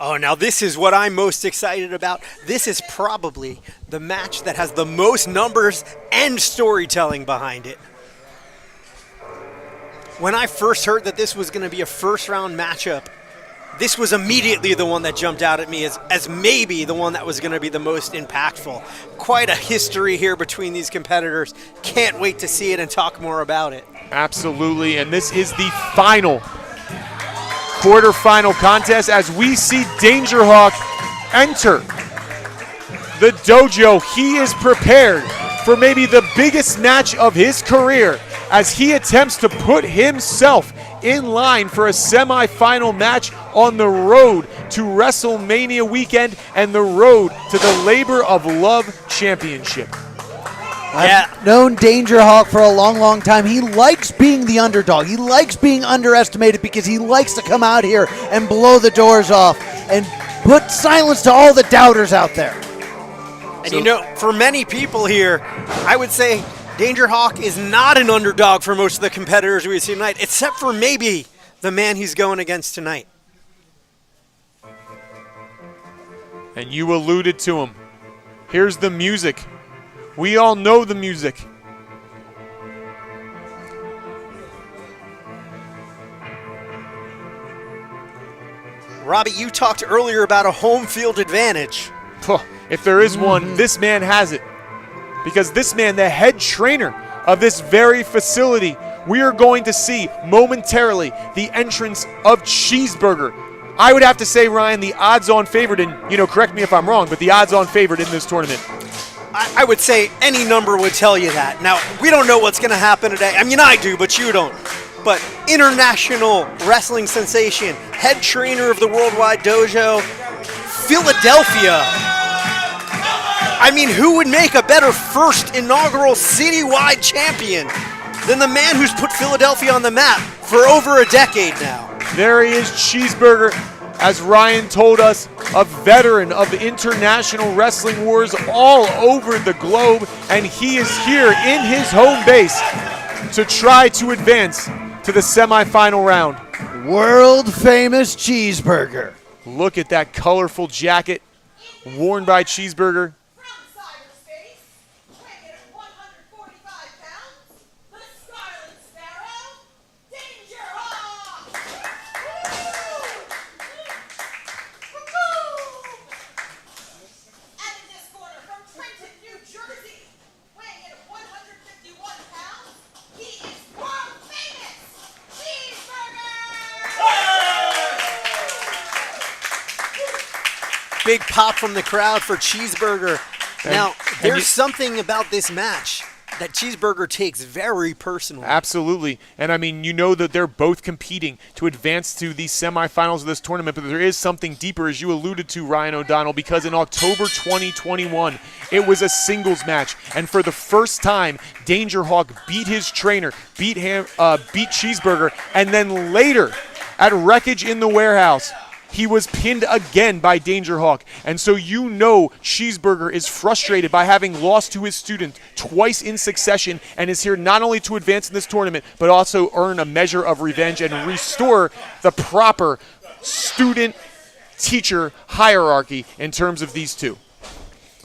Oh, now this is what I'm most excited about. This is probably the match that has the most numbers and storytelling behind it. When I first heard that this was going to be a first-round matchup, this was immediately the one that jumped out at me as maybe the one that was going to be the most impactful. Quite a history here between these competitors. Can't wait to see it and talk more about it. Absolutely, and this is the final quarterfinal contest as we see Danjerhawk enter the dojo. He is prepared for maybe the biggest match of his career as he attempts to put himself in line for a semifinal match on the road to WrestleMania weekend and the road to the Labor of Love Championship. I've known Danjerhawk for a long, long time. He likes being the underdog. He likes being underestimated because he likes to come out here and blow the doors off and put silence to all the doubters out there. And you know, for many people here, I would say Danjerhawk is not an underdog for most of the competitors we see tonight, except for maybe the man he's going against tonight. And you alluded to him. Here's the music. We all know the music. Robbie, you talked earlier about a home field advantage. If there is one, this man has it. Because this man, the head trainer of this very facility, we are going to see momentarily the entrance of Cheeseburger. I would have to say, Ryan, the odds-on favorite, and correct me if I'm wrong, but the odds-on favorite in this tournament. I would say any number would tell you that. Now, we don't know what's going to happen today. I mean, I do, but you don't. But international wrestling sensation, head trainer of the Worldwide Dojo, Philadelphia. I mean, who would make a better first inaugural Citywide champion than the man who's put Philadelphia on the map for over a decade now? There he is, Cheeseburger. As Ryan told us, a veteran of international wrestling wars all over the globe, and he is here in his home base to try to advance to the semifinal round. World Famous Cheeseburger. Look at that colorful jacket worn by Cheeseburger. Big pop from the crowd for Cheeseburger. Now, there's something about this match that Cheeseburger takes very personally. Absolutely. And I mean, you know that they're both competing to advance to the semifinals of this tournament, but there is something deeper, as you alluded to, Ryan O'Donnell, because in October 2021, it was a singles match. And for the first time, Danjerhawk beat his trainer, beat Cheeseburger, and then later at Wreckage in the Warehouse, he was pinned again by Danjerhawk. And so you know Cheeseburger is frustrated by having lost to his student twice in succession and is here not only to advance in this tournament, but also earn a measure of revenge and restore the proper student-teacher hierarchy in terms of these two.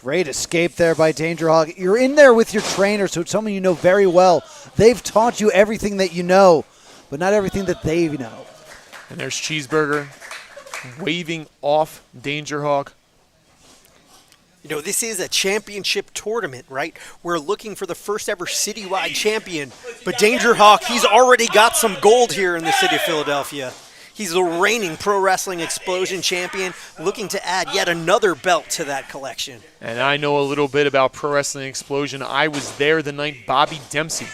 Great escape there by Danjerhawk. You're in there with your trainer, so it's someone you know very well. They've taught you everything that you know, but not everything that they know. And there's Cheeseburger waving off Danjerhawk. You know, this is a championship tournament, right? We're looking for the first ever citywide champion. But Danjerhawk, he's already got some gold here in the city of Philadelphia. He's the reigning Pro Wrestling Explosion champion, looking to add yet another belt to that collection. And I know a little bit about Pro Wrestling Explosion. I was there the night Bobby Dempsey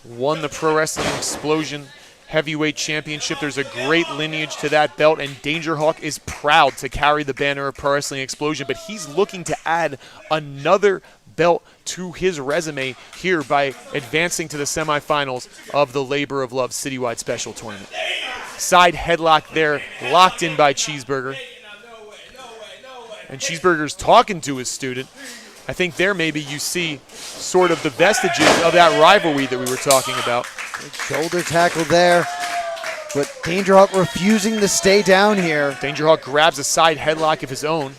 won the Pro Wrestling Explosion Heavyweight Championship. There's a great lineage to that belt, and Danjerhawk is proud to carry the banner of Pro Wrestling Explosion, but he's looking to add another belt to his resume here by advancing to the semifinals of the Labor of Love Citywide Special Tournament. Side headlock there, locked in by Cheeseburger. And Cheeseburger's talking to his student. I think there maybe you see sort of the vestiges of that rivalry that we were talking about. Good shoulder tackle there. But Danjerhawk refusing to stay down here. Danjerhawk grabs a side headlock of his own,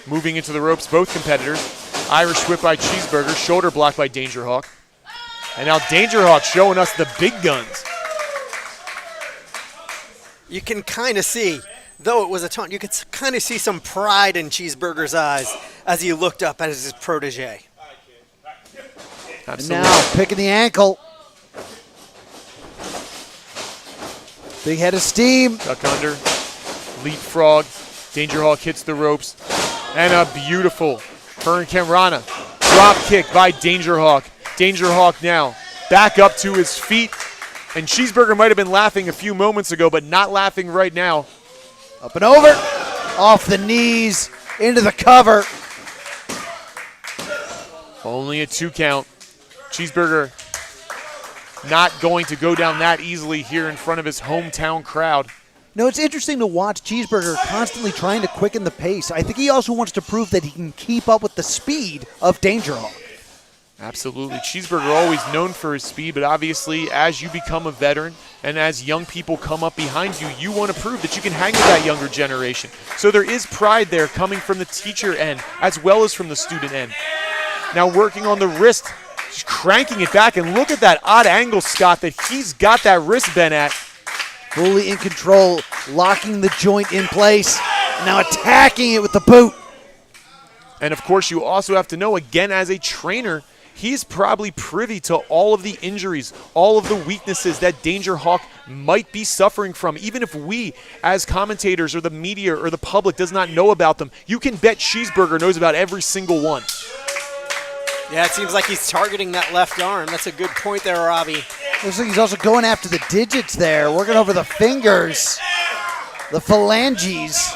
moving into the ropes, both competitors. Irish whip by Cheeseburger, shoulder block by Danjerhawk. And now Danjerhawk showing us the big guns. You can kind of see, though it was a taunt, you could kind of see some pride in Cheeseburger's eyes as he looked up at his protege. Absolutely. And now picking the ankle. Big head of steam. Duck under, leapfrog. Danjerhawk hits the ropes. And a beautiful Hurricane Rana. Drop kick by Danjerhawk. Danjerhawk now back up to his feet. And Cheeseburger might have been laughing a few moments ago, but not laughing right now. Up and over. Off the knees. Into the cover. Only a 2 count. Cheeseburger not going to go down that easily here in front of his hometown crowd. No, it's interesting to watch Cheeseburger constantly trying to quicken the pace. I think he also wants to prove that he can keep up with the speed of Danjerhawk. Absolutely. Cheeseburger always known for his speed, but obviously as you become a veteran and as young people come up behind you, you want to prove that you can hang with that younger generation. So there is pride there coming from the teacher end as well as from the student end. Now working on the wrist, just cranking it back, and look at that odd angle, Scott, that he's got that wrist bent at. Fully in control, locking the joint in place, and now attacking it with the boot. And of course, you also have to know, again, as a trainer, he's probably privy to all of the injuries, all of the weaknesses that Danjerhawk might be suffering from. Even if we, as commentators or the media or the public, does not know about them, you can bet Cheeseburger knows about every single one. Yeah, it seems like he's targeting that left arm. That's a good point there, Robbie. Looks like he's also going after the digits there, working over the fingers, the phalanges.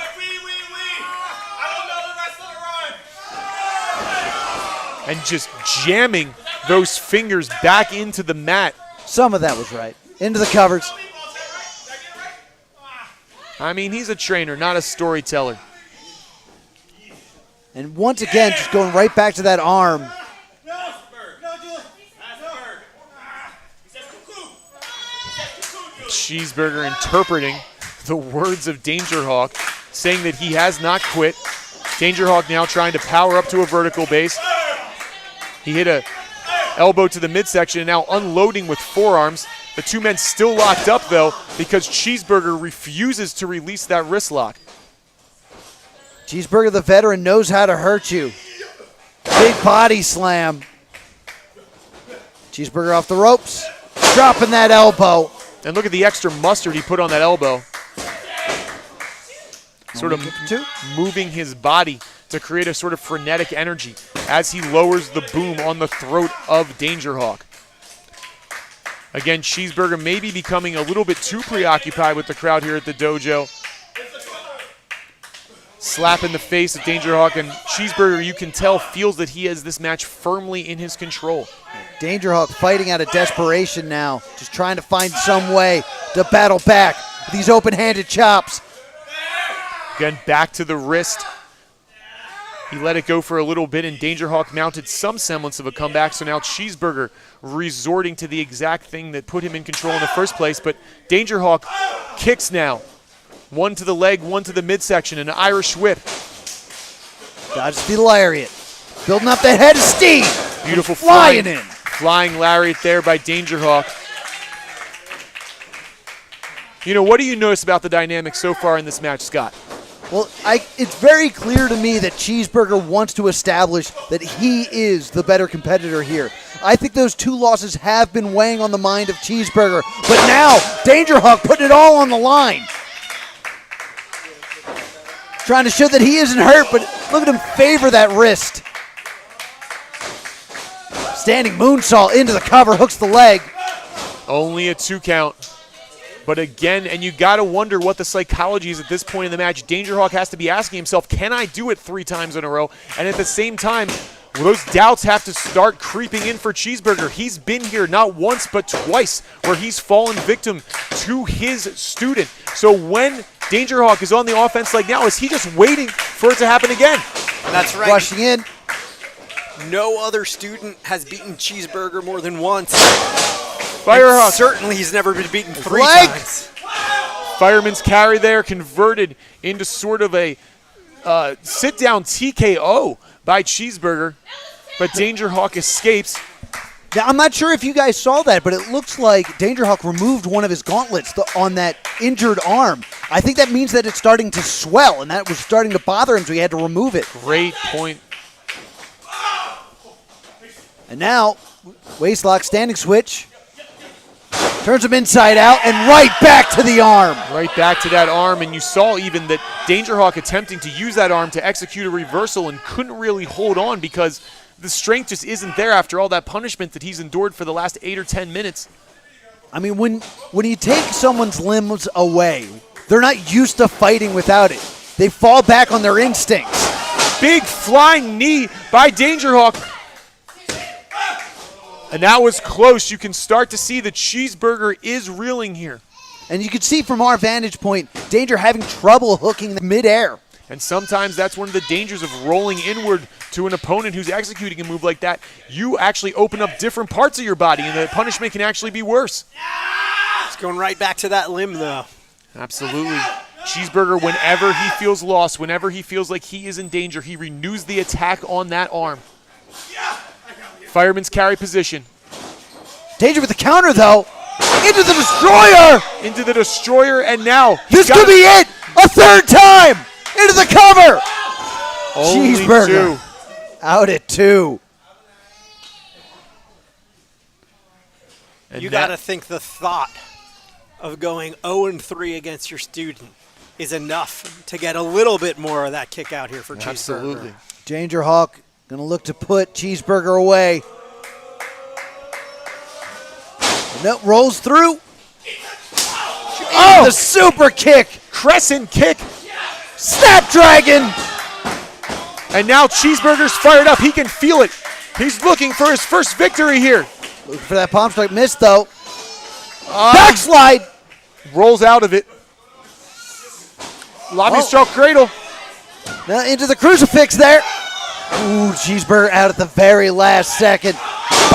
And just jamming those fingers back into the mat. Some of that was right. Into the covers. I mean, he's a trainer, not a storyteller. And once again, just going right back to that arm. Cheeseburger interpreting the words of Danjerhawk, saying that he has not quit. Danjerhawk now trying to power up to a vertical base. He hit a elbow to the midsection and now unloading with forearms. The two men still locked up, though, because Cheeseburger refuses to release that wrist lock. Cheeseburger, the veteran, knows how to hurt you. Big body slam. Cheeseburger off the ropes, dropping that elbow. And look at the extra mustard he put on that elbow. Sort of moving his body to create a sort of frenetic energy as he lowers the boom on the throat of Danjerhawk. Again, Cheeseburger may be becoming a little bit too preoccupied with the crowd here at the dojo. Slap in the face of Danjerhawk, and Cheeseburger, you can tell, feels that he has this match firmly in his control. Danjerhawk fighting out of desperation now, just trying to find some way to battle back with these open-handed chops. Again, back to the wrist. He let it go for a little bit, and Danjerhawk mounted some semblance of a comeback, so now Cheeseburger resorting to the exact thing that put him in control in the first place, but Danjerhawk kicks now. One to the leg, one to the midsection, an Irish whip. Dodges the lariat. Building up that head of steam. Beautiful flying in. Flying lariat there by Danjerhawk. You know, what do you notice about the dynamic so far in this match, Scott? Well, it's very clear to me that Cheeseburger wants to establish that he is the better competitor here. I think those two losses have been weighing on the mind of Cheeseburger, but now Danjerhawk putting it all on the line. Trying to show that he isn't hurt, but look at him favor that wrist. Standing moonsault into the cover, hooks the leg. Only a 2 count. But again, and you got to wonder what the psychology is at this point in the match. Danjerhawk has to be asking himself, can I do it 3 times in a row? And at the same time, those doubts have to start creeping in for Cheeseburger. He's been here not once but twice where he's fallen victim to his student. So when Danjerhawk is on the offense like now, is he just waiting for it to happen again? That's right. Rushing in. No other student has beaten Cheeseburger more than once. Firehawk. Certainly he's never been beaten 3 Leg. times. Fireman's carry there converted into sort of a sit-down TKO by Cheeseburger, but Danjerhawk escapes. Now, I'm not sure if you guys saw that, but it looks like Danjerhawk removed one of his gauntlets on that injured arm. I think that means that it's starting to swell, and that was starting to bother him, so he had to remove it. Great point. And now, waistlock standing switch. Turns him inside out and right back to the arm. Right back to that arm, and you saw even that Danjerhawk attempting to use that arm to execute a reversal and couldn't really hold on because the strength just isn't there after all that punishment that he's endured for the last 8 or 10 minutes. I mean, when you take someone's limbs away, they're not used to fighting without it. They fall back on their instincts. Big flying knee by Danjerhawk. And that was close. You can start to see the Cheeseburger is reeling here. And you can see from our vantage point, Danjer having trouble hooking the midair. And sometimes that's one of the dangers of rolling inward to an opponent who's executing a move like that. You actually open up different parts of your body, and the punishment can actually be worse. It's going right back to that limb, though. Absolutely. Cheeseburger, whenever he feels lost, whenever he feels like he is in danger, he renews the attack on that arm. Fireman's carry position. Danjer with the counter, though. Into the destroyer. Into the destroyer, and now this could be it. A third time. Into the cover. Only Cheeseburger. 2. Out at 2. And you got to think the thought of going 0-3 against your student is enough to get a little bit more of that kick out here for Cheeseburger. Absolutely. Danjerhawk going to look to put Cheeseburger away. No, rolls through. Oh, the super kick. Crescent kick. Snapdragon. And now Cheeseburger's fired up. He can feel it. He's looking for his first victory here. Looking for that palm strike. Missed, though. Backslide. Rolls out of it. Lobby stroke cradle. Now into the crucifix there. Ooh, Cheeseburger out at the very last second.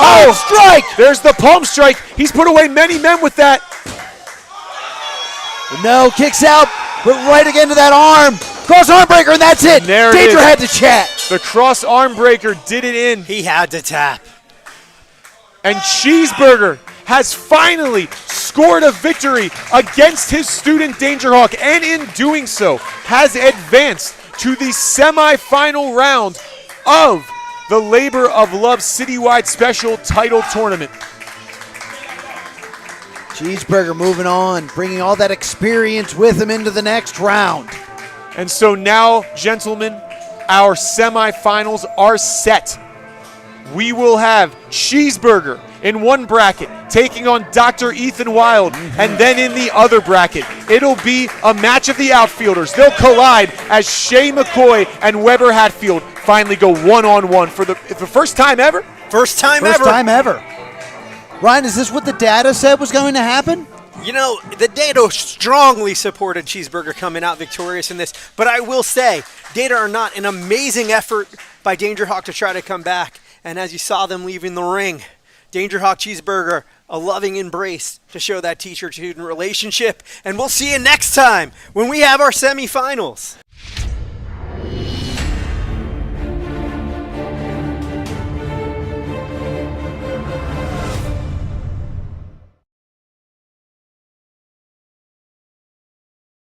Oh, strike! There's the palm strike. He's put away many men with that. No, kicks out, but right again to that arm. Cross arm breaker, and that's it. Danjer had to chat. The cross arm breaker did it in. He had to tap. And Cheeseburger has finally scored a victory against his student Danjerhawk, and in doing so has advanced to the semifinal round of the Labor of Love Citywide Special Title Tournament. Cheeseburger moving on, bringing all that experience with him into the next round. And so now, gentlemen, our semifinals are set. We will have Cheeseburger in one bracket taking on Dr. Ethan Wild, and then in the other bracket, it'll be a match of the outfielders. They'll collide as Shea McCoy and Weber Hatfield finally go one-on-one for the first time ever. First time ever. Ryan, is this what the data said was going to happen? You know, the data strongly supported Cheeseburger coming out victorious in this, but I will say, data or not, an amazing effort by Danjerhawk to try to come back. And as you saw them leaving the ring, Danjerhawk Cheeseburger, a loving embrace to show that teacher-student relationship. And we'll see you next time when we have our semifinals.